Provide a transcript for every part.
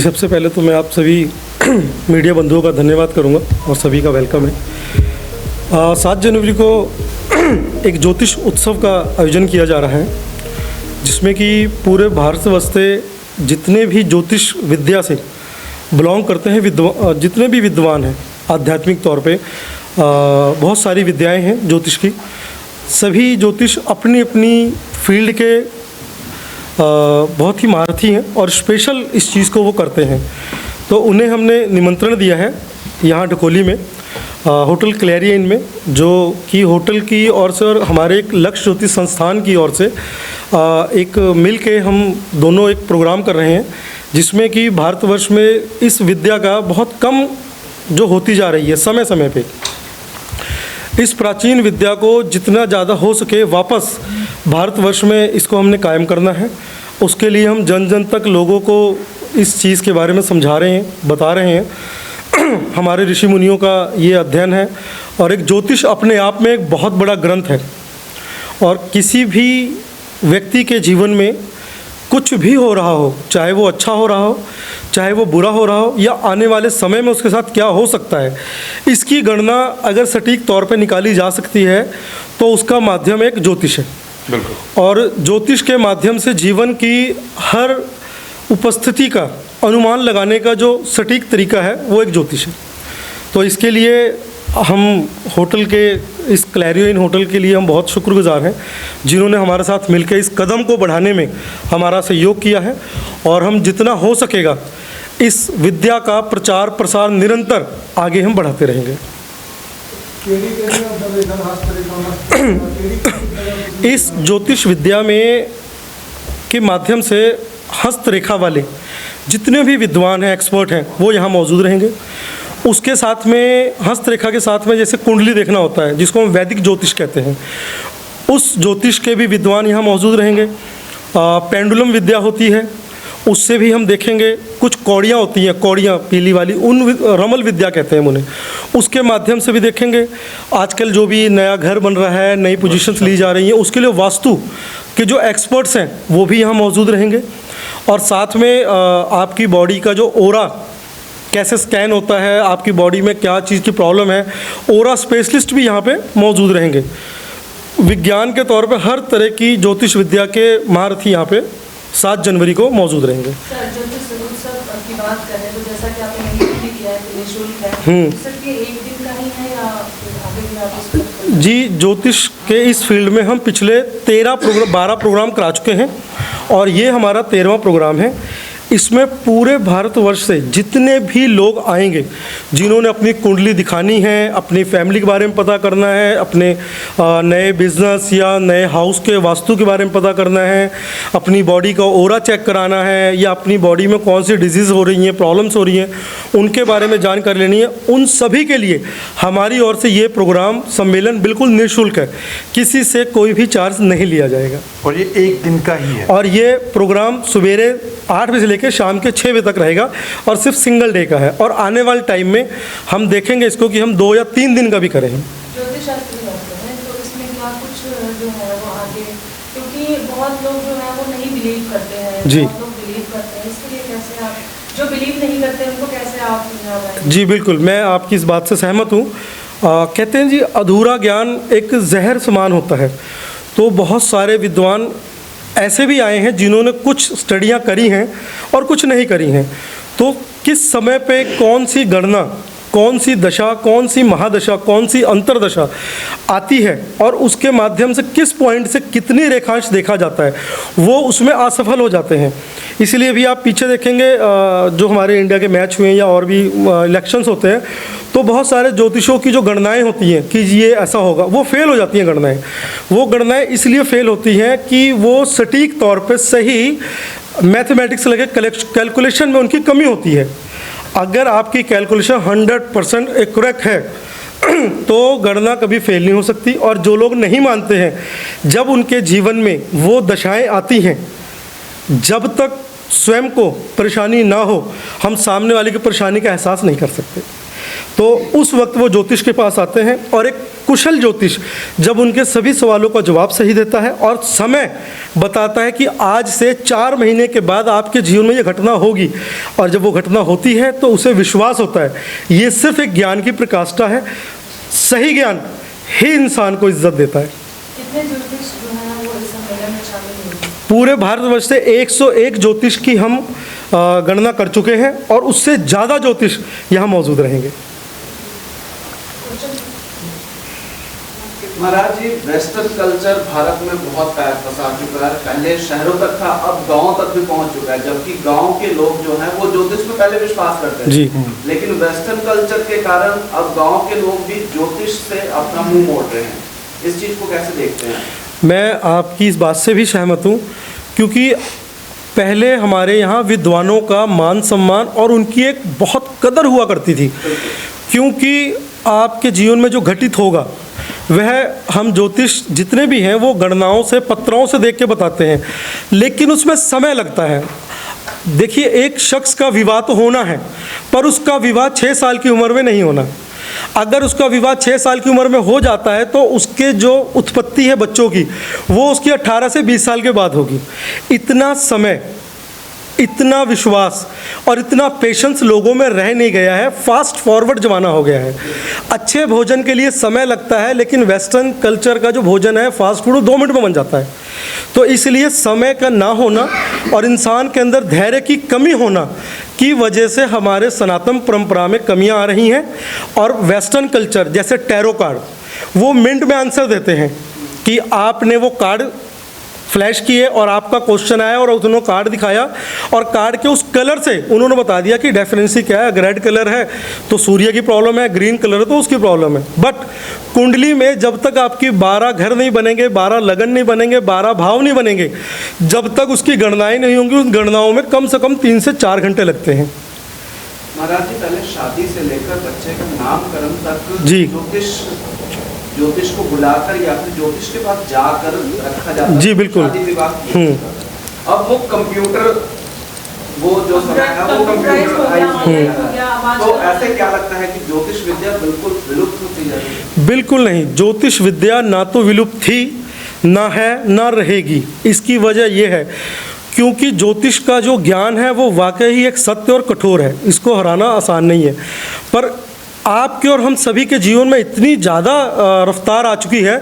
सबसे पहले तो मैं आप सभी मीडिया बंधुओं का धन्यवाद करूंगा और सभी का वेलकम है। 7 जनवरी को एक ज्योतिष उत्सव का आयोजन किया जा रहा है, जिसमें कि पूरे भारतवर्ष से जितने भी ज्योतिष विद्या से बिलोंग करते हैं, जितने भी विद्वान हैं आध्यात्मिक तौर पे, बहुत सारी विद्याएं हैं ज्योतिष की। सभी ज्योतिष अपनी अपनी फील्ड के बहुत ही महारथी हैं और स्पेशल इस चीज़ को वो करते हैं। तो उन्हें हमने निमंत्रण दिया है यहाँ ढकोली में, होटल क्लैरियन में, जो कि होटल की ओर से और हमारे एक लक्ष्य ज्योतिष संस्थान की ओर से एक मिल के हम दोनों एक प्रोग्राम कर रहे हैं, जिसमें कि भारतवर्ष में इस विद्या का बहुत कम जो होती जा रही है समय समय पे, इस प्राचीन विद्या को जितना ज़्यादा हो सके वापस भारतवर्ष में इसको हमने कायम करना है। उसके लिए हम जन जन तक लोगों को इस चीज़ के बारे में समझा रहे हैं, बता रहे हैं। हमारे ऋषि मुनियों का ये अध्ययन है और एक ज्योतिष अपने आप में एक बहुत बड़ा ग्रंथ है, और किसी भी व्यक्ति के जीवन में कुछ भी हो रहा हो, चाहे वो अच्छा हो रहा हो, चाहे वो बुरा हो रहा हो, या आने वाले समय में उसके साथ क्या हो सकता है, इसकी गणना अगर सटीक तौर पे निकाली जा सकती है तो उसका माध्यम एक ज्योतिष है। बिल्कुल। और ज्योतिष के माध्यम से जीवन की हर उपस्थिति का अनुमान लगाने का जो सटीक तरीका है वो एक ज्योतिष है। तो इसके लिए हम होटल के, इस क्लैरियन होटल के लिए हम बहुत शुक्रगुजार हैं, जिन्होंने हमारे साथ मिलकर इस कदम को बढ़ाने में हमारा सहयोग किया है। और हम जितना हो सकेगा इस विद्या का प्रचार प्रसार निरंतर आगे हम बढ़ाते रहेंगे। इस ज्योतिष विद्या में के माध्यम से हस्तरेखा वाले जितने भी विद्वान हैं, एक्सपर्ट हैं, वो यहाँ मौजूद रहेंगे। उसके साथ में हस्तरेखा के साथ में जैसे कुंडली देखना होता है, जिसको हम वैदिक ज्योतिष कहते हैं, उस ज्योतिष के भी विद्वान यहाँ मौजूद रहेंगे। पेंडुलम विद्या होती है, उससे भी हम देखेंगे। कुछ कौड़ियाँ होती हैं, कौड़ियाँ पीली वाली, उन रमल विद्या कहते हैं उन्हें, उसके माध्यम से भी देखेंगे। आजकल जो भी नया घर बन रहा है, नई पोजीशंस ली जा रही हैं, उसके लिए वास्तु के जो एक्सपर्ट्स हैं वो भी यहाँ मौजूद रहेंगे। और साथ में आपकी बॉडी का जो ओरा कैसे स्कैन होता है, आपकी बॉडी में क्या चीज़ की प्रॉब्लम है, ओरा स्पेशलिस्ट भी यहाँ पे मौजूद रहेंगे। विज्ञान के तौर पे हर तरह की ज्योतिष विद्या के महारथी यहाँ पे 7 जनवरी को मौजूद रहेंगे। सर, ज्योतिष उत्सव की बात करें तो जैसा कि आपने मेंशन किया है कि निःशुल्क है, सिर्फ ये एक दिन का ही है या आगे भी आप इसको? जी, ज्योतिष के इस फील्ड में हम पिछले 12 प्रोग्राम करा चुके हैं और ये हमारा 13वां प्रोग्राम है। इसमें पूरे भारतवर्ष से जितने भी लोग आएंगे, जिन्होंने अपनी कुंडली दिखानी है, अपनी फैमिली के बारे में पता करना है, अपने नए बिजनेस या नए हाउस के वास्तु के बारे में पता करना है, अपनी बॉडी का ओरा चेक कराना है, या अपनी बॉडी में कौन सी डिजीज़ हो रही हैं, प्रॉब्लम्स हो रही हैं, उनके बारे में जानकारी लेनी है, उन सभी के लिए हमारी ओर से ये प्रोग्राम सम्मेलन बिल्कुल निःशुल्क है। किसी से कोई भी चार्ज नहीं लिया जाएगा और ये एक दिन का ही है। और ये प्रोग्राम सवेरे 8 बजे से लेकर शाम के 6 बजे तक रहेगा और सिर्फ सिंगल डे का है। और आने वाले टाइम में हम देखेंगे इसको कि हम 2 या 3 दिन का भी करें। ज्योतिष शास्त्री होते हैं तो इसमें क्या कुछ जो है वो आगे, क्योंकि बहुत लोग जो है वो नहीं बिलीव करते हैं, जी, बहुत लोग बिलीव करते हैं, इसके लिए कैसे आप जो बिलीव नहीं करते हैं उनको कैसे आप समझाएंगे? जी बिल्कुल, मैं आपकी इस बात से सहमत हूँ। कहते हैं जी, अधूरा ज्ञान एक जहर समान होता है। तो बहुत सारे विद्वान ऐसे भी आए हैं जिन्होंने कुछ स्टडियां करी हैं और कुछ नहीं करी हैं। तो किस समय पे कौन सी गणना, कौन सी दशा, कौन सी महादशा, कौन सी अंतरदशा आती है और उसके माध्यम से किस पॉइंट से कितनी रेखांश देखा जाता है, वो उसमें असफल हो जाते हैं। इसलिए भी आप पीछे देखेंगे, जो हमारे इंडिया के मैच हुए हैं या और भी इलेक्शंस होते हैं, तो बहुत सारे ज्योतिषों की जो गणनाएं होती हैं कि ये ऐसा होगा, वो फेल हो जाती हैं गणनाएं। वो गणनाएं इसलिए फेल होती हैं कि वो सटीक तौर पे सही मैथमेटिक्स लगे कैलकुलेशन में उनकी कमी होती है। अगर आपकी कैलकुलेशन 100% एक्यूरेट है तो गणना कभी फेल नहीं हो सकती। और जो लोग नहीं मानते हैं, जब उनके जीवन में वो दशाएं आती हैं, जब तक स्वयं को परेशानी ना हो, हम सामने वाले की परेशानी का एहसास नहीं कर सकते। तो उस वक्त वो ज्योतिष के पास आते हैं और एक कुशल ज्योतिष जब उनके सभी सवालों का जवाब सही देता है और समय बताता है कि आज से 4 महीने के बाद आपके जीवन में ये घटना होगी, और जब वो घटना होती है तो उसे विश्वास होता है। ये सिर्फ एक ज्ञान की प्रकाष्ठा है। सही ज्ञान ही इंसान को इज्जत देता है। कितने ज्योतिष जो है वो इस सम्मेलन में शामिल होंगे? पूरे भारतवर्ष से 101 ज्योतिष की हम गणना कर चुके हैं और उससे ज़्यादा ज्योतिष यहाँ मौजूद रहेंगे। महाराज जी, वेस्टर्न कल्चर भारत में बहुत पैर पसार चुका है। पहले शहरों तक था, अब गांव तक भी पहुंच चुका है, जबकि गांव के लोग जो हैं वो ज्योतिष में पहले विश्वास करते थे। जी। लेकिन वेस्टर्न कल्चर के कारण अब गांव के लोग भी ज्योतिष से अपना मुंह मोड़ रहे हैं। इस चीज को कैसे देखते हैं? मैं आपकी इस बात से भी सहमत हूँ, क्योंकि पहले हमारे यहाँ विद्वानों का मान सम्मान और उनकी एक बहुत कदर हुआ करती थी, क्योंकि आपके जीवन में जो घटित होगा वह हम ज्योतिष जितने भी हैं वो गणनाओं से, पत्रों से देख के बताते हैं, लेकिन उसमें समय लगता है। देखिए, एक शख्स का विवाह तो होना है, पर उसका विवाह 6 साल की उम्र में नहीं होना। अगर उसका विवाह 6 साल की उम्र में हो जाता है तो उसके जो उत्पत्ति है बच्चों की, वो उसकी 18 से 20 साल के बाद होगी। इतना समय, इतना विश्वास और इतना पेशेंस लोगों में रह नहीं गया है। फास्ट फॉरवर्ड ज़माना हो गया है। अच्छे भोजन के लिए समय लगता है, लेकिन वेस्टर्न कल्चर का जो भोजन है फास्ट फूड 2 मिनट में बन जाता है। तो इसलिए समय का ना होना और इंसान के अंदर धैर्य की कमी होना की वजह से हमारे सनातन परंपरा में कमियां आ रही हैं। और वेस्टर्न कल्चर जैसे टैरो कार्ड, वो मिनट में आंसर देते हैं कि आपने वो कार्ड फ्लैश किए और आपका क्वेश्चन आया और उन्होंने कार्ड दिखाया और कार्ड के उस कलर से उन्होंने बता दिया कि डेफिनेंसी क्या है। अगर रेड कलर है तो सूर्य की प्रॉब्लम है, ग्रीन कलर है तो उसकी प्रॉब्लम है। बट कुंडली में जब तक आपकी 12 घर नहीं बनेंगे, 12 लगन नहीं बनेंगे, 12 भाव नहीं बनेंगे, जब तक उसकी गणनाएं नहीं होंगी, उस गणनाओं में कम से कम 3 से 4 घंटे लगते हैं। महाराज जी, पहले शादी से लेकर बच्चे का नामकरण तक जी। ज्योतिष को बुलाकर या फिर ज्योतिष के पास जाकर रखा जाता है। जी, बिल्कुल। शादी विवाह अब वो कंप्यूटर, वो जो समय है वो कंप्यूटराइज हो गया। तो ऐसे क्या लगता है कि ज्योतिष विद्या बिल्कुल विलुप्त होती जा रही है? बिल्कुल नहीं, ज्योतिष विद्या ना तो विलुप्त थी, ना है, ना रहेगी। इसकी वजह यह है क्योंकि ज्योतिष का जो ज्ञान है वो वाकई ही एक सत्य और कठोर है। इसको हराना आसान नहीं है। पर आपके और हम सभी के जीवन में इतनी ज़्यादा रफ्तार आ चुकी है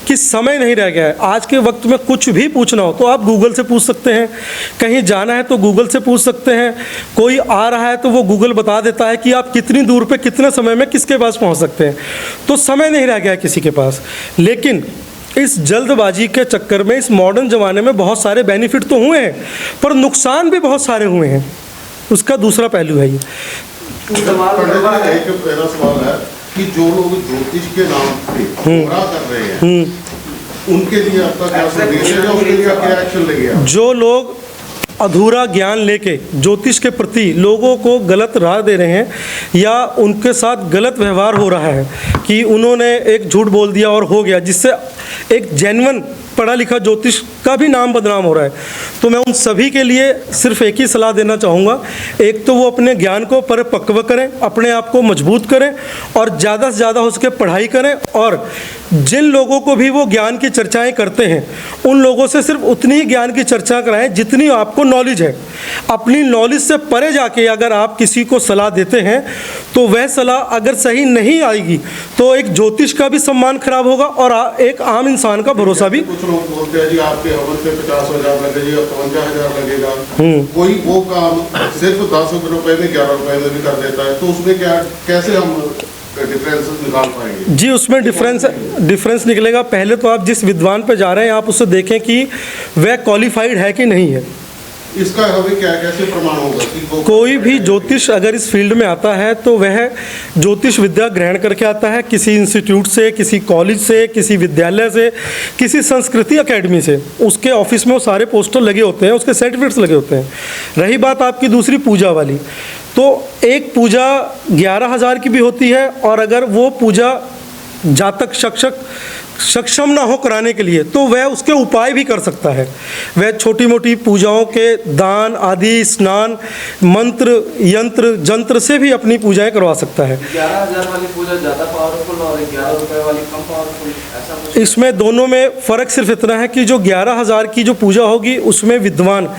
कि समय नहीं रह गया है। आज के वक्त में कुछ भी पूछना हो तो आप गूगल से पूछ सकते हैं, कहीं जाना है तो गूगल से पूछ सकते हैं, कोई आ रहा है तो वो गूगल बता देता है कि आप कितनी दूर पे कितने समय में किसके पास पहुंच सकते हैं। तो समय नहीं रह गया है किसी के पास। लेकिन इस जल्दबाजी के चक्कर में इस मॉडर्न ज़माने में बहुत सारे बेनिफिट तो हुए हैं, पर नुकसान भी बहुत सारे हुए हैं। उसका दूसरा पहलू है ये। एक मेरा सवाल है कि जो लोग ज्योतिष के नाम पे गुमराह कर रहे हैं, उनके लिए आपका क्या संदेश है, उनके लिए क्या एक्शन लगेगा? जो लोग अधूरा ज्ञान लेके ज्योतिष के प्रति लोगों को गलत राह दे रहे हैं या उनके साथ गलत व्यवहार हो रहा है कि उन्होंने एक झूठ बोल दिया और हो गया, जिससे एक जेन्युइन पढ़ा लिखा ज्योतिष का भी नाम बदनाम हो रहा है, तो मैं उन सभी के लिए सिर्फ एक ही सलाह देना चाहूँगा। एक तो वो अपने ज्ञान को परिपक्व करें, अपने आप को मजबूत करें और ज़्यादा से ज़्यादा हो सके पढ़ाई करें। और जिन लोगों को भी वो ज्ञान की चर्चाएं करते हैं उन लोगों से सिर्फ उतनी ही ज्ञान की चर्चा कराएं जितनी आपको नॉलेज है। अपनी नॉलेज से परे जाके अगर आप किसी को सलाह देते हैं तो वह सलाह अगर सही नहीं आएगी तो एक ज्योतिष का भी सम्मान खराब होगा और एक आम इंसान का भरोसा भी। कुछ लोग बोलते हैं जी आपके हवन से 50,000 लगेगा, 55,000 लगेगा। कोई वो काम सिर्फ 10 रुपए में 11 रुपए में भी कर देता है, तो उसमें क्या, कैसे हम डिफरेंस निकाल पाएंगे? जी, उसमें डिफरेंस निकलेगा। पहले तो आप जिस विद्वान पे जा रहे हैं आप उससे देखें कि वह क्वालिफाइड है कि नहीं है। इसका हमें क्या कैसे प्रमाण होगा कि कोई भी ज्योतिष अगर इस फील्ड में आता है तो वह ज्योतिष विद्या ग्रहण करके आता है, किसी इंस्टीट्यूट से, किसी कॉलेज से, किसी विद्यालय से, किसी संस्कृति एकेडमी से। उसके ऑफिस में वो सारे पोस्टर लगे होते हैं, उसके सर्टिफिकेट्स लगे होते हैं। रही बात आपकी दूसरी पूजा वाली, तो एक पूजा 11,000 की भी होती है और अगर वो पूजा जातक सक्षम ना हो कराने के लिए, तो वह उसके उपाय भी कर सकता है। वह छोटी मोटी पूजाओं के दान आदि, स्नान, मंत्र, यंत्र, जंत्र से भी अपनी पूजाएं करवा सकता है। 11,000 वाली पूजा ज़्यादा पावरफुल और 11 रुपए वाली कम पावरफुल, ऐसा कुछ? इसमें दोनों में फ़र्क सिर्फ इतना है कि जो 11,000 की जो पूजा होगी उसमें विद्वान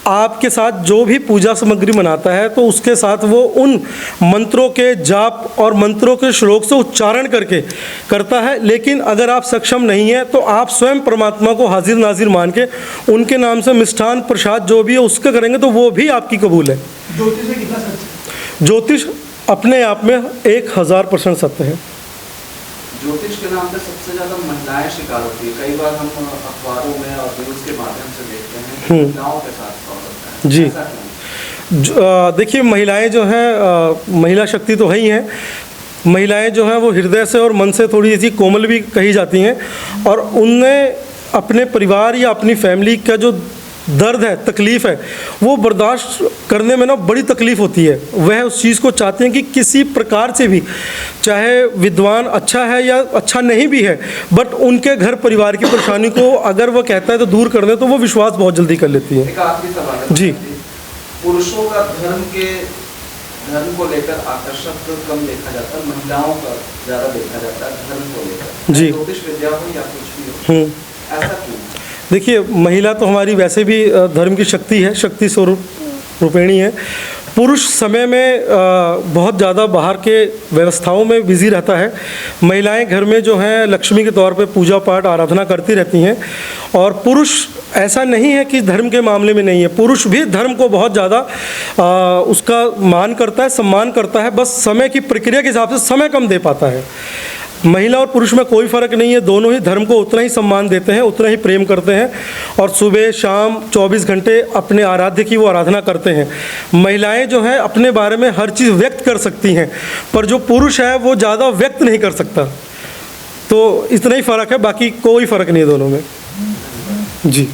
आपके साथ जो भी पूजा सामग्री बनाता है तो उसके साथ वो उन मंत्रों के जाप और मंत्रों के श्लोक से उच्चारण करके करता है। लेकिन अगर आप सक्षम नहीं है तो आप स्वयं परमात्मा को हाजिर नाजिर मान के उनके नाम से मिष्ठान प्रसाद जो भी है उसका करेंगे तो वो भी आपकी कबूल है। ज्योतिष में कितना सच? ज्योतिष अपने आप में 1000% सत्य है। ज्योतिष के नाम पे सबसे ज़्यादा महिलाएं शिकार होती है। कई बार हम अखबारों में और न्यूज़ के माध्यम से देखते हैं कि महिलाओं के साथ फ्रॉड होता है। जी। ऐसा क्यों? देखिए, महिलाएं जो हैं महिला शक्ति तो है ही हैं। महिलाएं जो हैं वो हृदय से और मन से थोड़ी ऐसी कोमल भी कही जाती हैं और उनमें अपने परिवार या अपनी फैमिली का जो दर्द है, तकलीफ़ है, वो बर्दाश्त करने में ना बड़ी तकलीफ़ होती है। वह उस चीज़ को चाहते हैं कि किसी प्रकार से भी, चाहे विद्वान अच्छा है या अच्छा नहीं भी है, बट उनके घर परिवार की परेशानी को अगर वो कहता है तो दूर कर दे तो वो विश्वास बहुत जल्दी कर लेती है। एक आखिरी सवाल है जी। पुरुषों का धर्म को लेकर आकर्षक कम देखा जाता है, महिलाओं का ज़्यादा देखा जाता है धर्म को लेकर। जी। ज्योतिष विद्या हो या कुछ भी हो, ऐसा क्यों? देखिए, महिला तो हमारी वैसे भी धर्म की शक्ति है, शक्ति स्वरूप रूपिणी है। पुरुष समय में बहुत ज़्यादा बाहर के व्यवस्थाओं में बिजी रहता है। महिलाएं घर में जो हैं लक्ष्मी के तौर पे पूजा पाठ आराधना करती रहती हैं। और पुरुष ऐसा नहीं है कि धर्म के मामले में नहीं है, पुरुष भी धर्म को बहुत ज़्यादा उसका मान करता है, सम्मान करता है, बस समय की प्रक्रिया के हिसाब से समय कम दे पाता है। महिला और पुरुष में कोई फ़र्क नहीं है, दोनों ही धर्म को उतना ही सम्मान देते हैं, उतना ही प्रेम करते हैं और सुबह शाम 24 घंटे अपने आराध्य की वो आराधना करते हैं। महिलाएं जो हैं अपने बारे में हर चीज़ व्यक्त कर सकती हैं, पर जो पुरुष है वो ज़्यादा व्यक्त नहीं कर सकता। तो इतना ही फ़र्क है, बाकी कोई फ़र्क नहीं है दोनों में। जी।